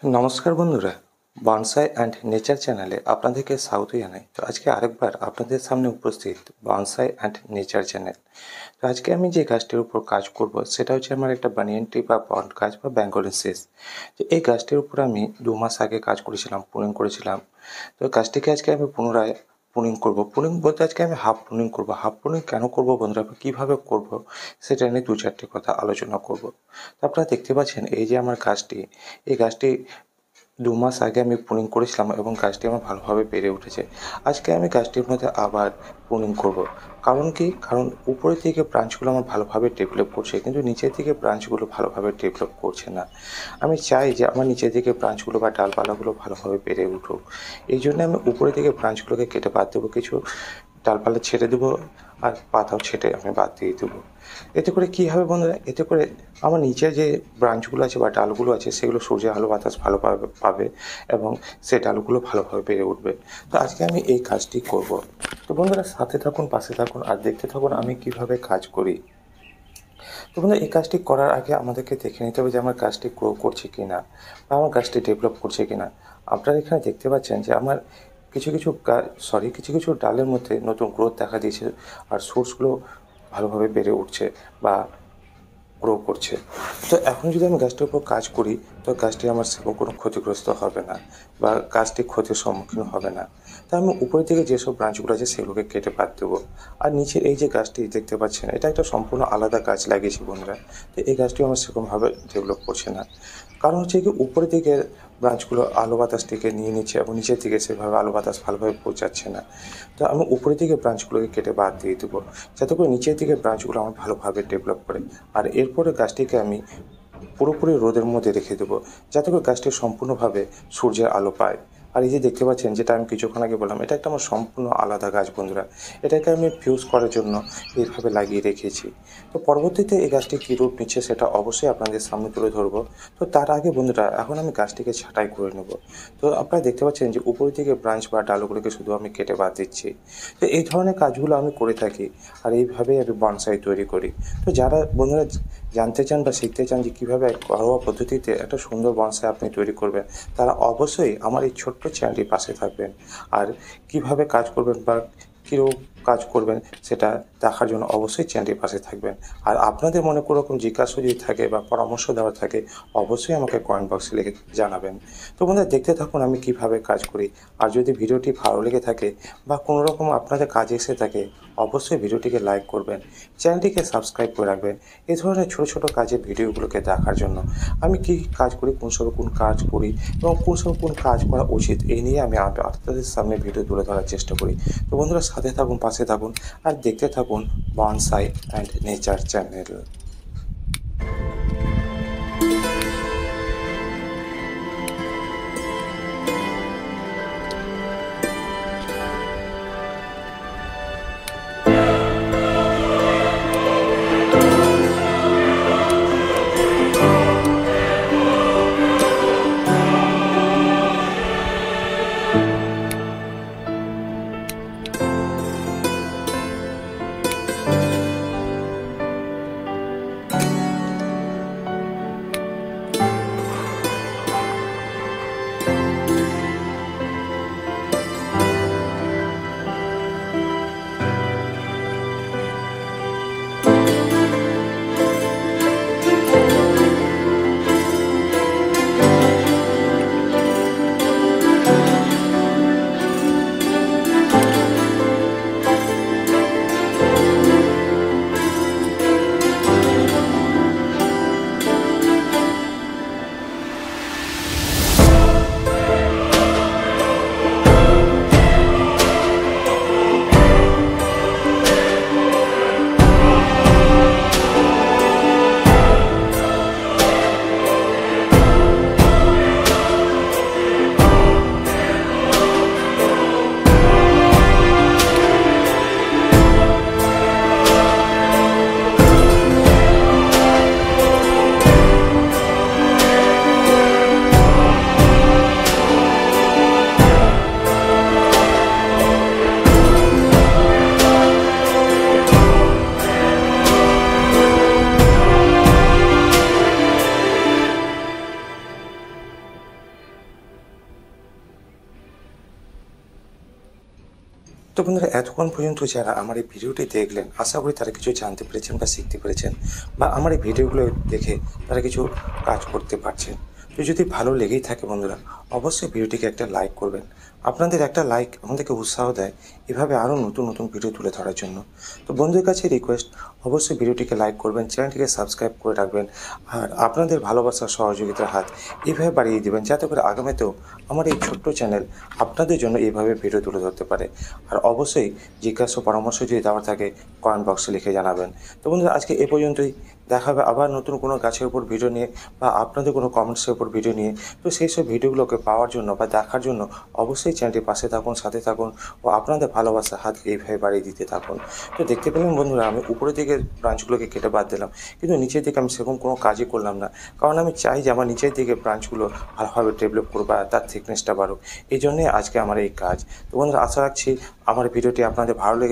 নমস্কার বন্ধুরা, bonsai and nature চ্যানেলে আপনাদেরকে স্বাগত জানাই। তো আজকে আরেকবার আপনাদের সামনে উপস্থিত বনসাই অ্যান্ড নেচার চ্যানেল। তো আজকে আমি যে গাছটির উপর কাজ করব সেটা হচ্ছে আমার একটা বানিয়ান ট্রি বা বট গাছ বা বেঙ্গলেন্সিস। তো এই গাছটির উপর আমি 2 মাস আগে কাজ করেছিলাম, প্রুনিং করেছিলাম। তো গাছটিকে আজকে আমি পুনরায় প্রুনিং করব। প্রুনিং বলতে আজকে আমি হাফ প্রুনিং করব। হাফ প্রুনিং কেন করব বন্ধুরা, বা কীভাবে করব সেটা নিয়ে 2-4টে কথা আলোচনা করব। তো আপনারা দেখতে পাচ্ছেন এই যে আমার গাছটি, এই গাছটি 2 মাস আগে আমি প্রুনিং করেছিলাম এবং গাছটি আমার ভালোভাবে বেড়ে উঠেছে। আজকে আমি গাছটির মধ্যে আবার প্রুনিং করব। কারণ কি? কারণ উপরের দিকে ব্রাঞ্চগুলো আমার ভালোভাবে ডেভেলপ করছে, কিন্তু নিচের দিকে ব্রাঞ্চগুলো ভালোভাবে ডেভেলপ করছে না। আমি চাই যে আমার নিচের দিকে ব্রাঞ্চগুলো বা ডালপালাগুলো ভালোভাবে বেড়ে উঠুক। এই জন্য আমি উপরের দিকে ব্রাঞ্চগুলোকে কেটে বাদ দেবো, কিছু ডালপালা ছেড়ে দেবো আর পাতাও ছেঁটে আমি বাদ দিয়ে দেবো। এতে করে কী হবে বন্ধুরা, এতে করে আমার নিচে যে ব্রাঞ্চগুলো আছে বা ডালগুলো আছে সেগুলো সূর্যের আলো বাতাস ভালোভাবে পাবে এবং সেই ডালগুলো ভালোভাবে বেড়ে উঠবে। তো আজকে আমি এই কাজটি করব। তো বন্ধুরা সাথে থাকুন, পাশে থাকুন আর দেখতে থাকুন আমি কীভাবে কাজ করি। তো বন্ধুরা এই কাজটি করার আগে আমাদেরকে দেখে নিতে হবে যে আমার গাছটি গ্রো করছে কি না বা আমার গাছটি ডেভেলপ করছে কি না। আপনারা এখানে দেখতে পাচ্ছেন যে আমার কিছু কিছু ডালের মধ্যে নতুন গ্রোথ দেখা দিয়েছে আর সোর্সগুলো ভালোভাবে বেড়ে উঠছে বা গ্রো করছে। তো এখন যদি আমি গাছটির উপর কাজ করি তো গাছটি আমার সেরকম কোনো ক্ষতিগ্রস্ত হবে না বা গাছটি ক্ষতির সম্মুখীন হবে না। তাই আমি উপরের দিকে যেসব ব্রাঞ্চগুলো আছে সেগুলোকে কেটে বাদ দেবো। আর নিচের এই যে গাছটি দেখতে পাচ্ছেন এটা একটা সম্পূর্ণ আলাদা গাছ লাগিয়েছি বন্ধুরা। তো এই গাছটিও আমার সেরকমভাবে ডেভেলপ করছে না। কারণ হচ্ছে কি, উপরের দিকে ব্রাঞ্চগুলো আলো বাতাসটিকে নিয়ে নিচ্ছে এবং নিচের দিকে সেভাবে আলো বাতাস ভালোভাবে পৌঁছাচ্ছে না। তো আমি উপরের দিকে ব্রাঞ্চগুলোকে কেটে বাদ দিয়ে দেবো, যাতে করে নিচের দিকে ব্রাঞ্চগুলো আমার ভালোভাবে ডেভেলপ করে। আর এরপরে গাছটিকে আমি পুরোপুরি রোদের মধ্যে রেখে দেবো, যাতে করে গাছটি সম্পূর্ণভাবে সূর্যের আলো পায়। আর এই যে দেখতে পাচ্ছেন যেটা আমি কিছুক্ষণ আগে বললাম, এটা একটা আমার সম্পূর্ণ আলাদা গাছ বন্ধুরা। এটাকে আমি ফিউজ করার জন্য এইভাবে লাগিয়ে রেখেছি। তো পরবর্তীতে এই গাছটি কী রূপ নিচ্ছে সেটা অবশ্যই আপনাদের সামনে তুলে ধরবো। তো তার আগে বন্ধুরা এখন আমি গাছটিকে ছাঁটাই করে নেব। তো আপনারা দেখতে পাচ্ছেন যে উপরের দিকে ব্রাঞ্চ বা ডালগুলোকে শুধু আমি কেটে বাদ দিচ্ছি। তো এই ধরনের কাজগুলো আমি করে থাকি আর এইভাবেই আমি বনসাই তৈরি করি। তো যারা বন্ধুরা জানতে চান বা শিখতে চান যে কীভাবে ঘরোয়া পদ্ধতিতে একটা সুন্দর বনসাই আপনি তৈরি করবেন, তারা অবশ্যই আমার এই ছোট্ট চ্যানেলটির পাশে থাকবেন। আর কীভাবে কাজ করবেন বা কীরকম কাজ করবেন সেটা দেখার জন্য অবশ্যই চ্যানেলটির পাশে থাকবেন। আর আপনাদের মনে কোনো রকম জিজ্ঞাসা যদি থাকে বা পরামর্শ দেওয়ার থাকে অবশ্যই আমাকে কমেন্ট বক্সে লিখে জানাবেন। তো বন্ধুরা দেখতে থাকুন আমি কীভাবে কাজ করি। আর যদি ভিডিওটি ভালো লেগে থাকে বা কোনো রকম আপনাদের কাজে এসে থাকে অবশ্যই ভিডিওটিকে লাইক করবেন, চ্যানেলটিকে সাবস্ক্রাইব করে রাখবেন এই ধরনের ছোটো ছোটো কাজের ভিডিওগুলোকে দেখার জন্য। আমি কী কাজ করি, কোন সময় কোন কাজ করি এবং কোন সময় কোন কাজ করা উচিত, এই নিয়ে আমি আপনাদের সামনে ভিডিও তুলে ধরার চেষ্টা করি। তো বন্ধুরা সাথে থাকুন, পাশে থাকুন আর দেখতে থাকুন বনসাই অ্যান্ড নেচার চ্যানেল। তো বন্ধুরা, এতক্ষণ পর্যন্ত যারা আমার এই ভিডিওটি দেখলেন, আশা করি তারা কিছু জানতে পেরেছেন বা শিখতে পেরেছেন, বা আমার এই ভিডিওগুলো দেখে তারা কিছু কাজ করতে পারছেন। তো যদি ভালো লেগেই থাকে বন্ধুরা, অবশ্যই ভিডিওটিকে একটা লাইক করবেন। আপনাদের একটা লাইক আমাদেরকে উৎসাহ দেয় এভাবে আরও নতুন নতুন ভিডিও তুলে ধরার জন্য। তো বন্ধুদের কাছে রিকোয়েস্ট, অবশ্যই ভিডিওটিকে লাইক করবেন, চ্যানেলটিকে সাবস্ক্রাইব করে রাখবেন, আর আপনাদের ভালোবাসার সহযোগিতার হাত এইভাবে বাড়িয়ে দেবেন, যাতে করে আগামীতেও আমার এই ছোট্ট চ্যানেল আপনাদের জন্য এইভাবে ভিডিও তুলে ধরতে পারে। আর অবশ্যই জিজ্ঞাসা পরামর্শ যদি দেওয়ার থাকে কমেন্ট বক্সে লিখে জানাবেন। তো বন্ধুরা, আজকে এ পর্যন্তই। দেখা হবে আবার নতুন কোনো গাছের উপর ভিডিও নিয়ে, বা আপনাদের কোনো কমেন্টসের উপর ভিডিও নিয়ে। তো সেই সব ভিডিওগুলোকে পাওয়ার জন্য বা দেখার জন্য অবশ্যই চ্যানেলটির পাশে থাকুন, সাথে থাকুন, ও আপনাদের ভালোবাসার হাত এইভাবে বাড়িয়ে দিতে থাকুন। তো দেখতে পেলেন বন্ধুরা, আমি উপরের দিকে ব্রাঞ্চগুলোকে কেটে বাদ দিলাম, কিন্তু নিচের দিকে আমি সেরকম কোনো কাজই করলাম না, কারণ আমি চাই যে আমার নিচের দিকে ব্রাঞ্চগুলো ভালোভাবে ডেভেলপ করবো, আর তার থিকনেসটা বাড়ুক। এই জন্যই আজকে আমার এই কাজ। তো বন্ধুরা, আশা রাখছি আমার ভিডিওটি আপনাদের ভালো লেগে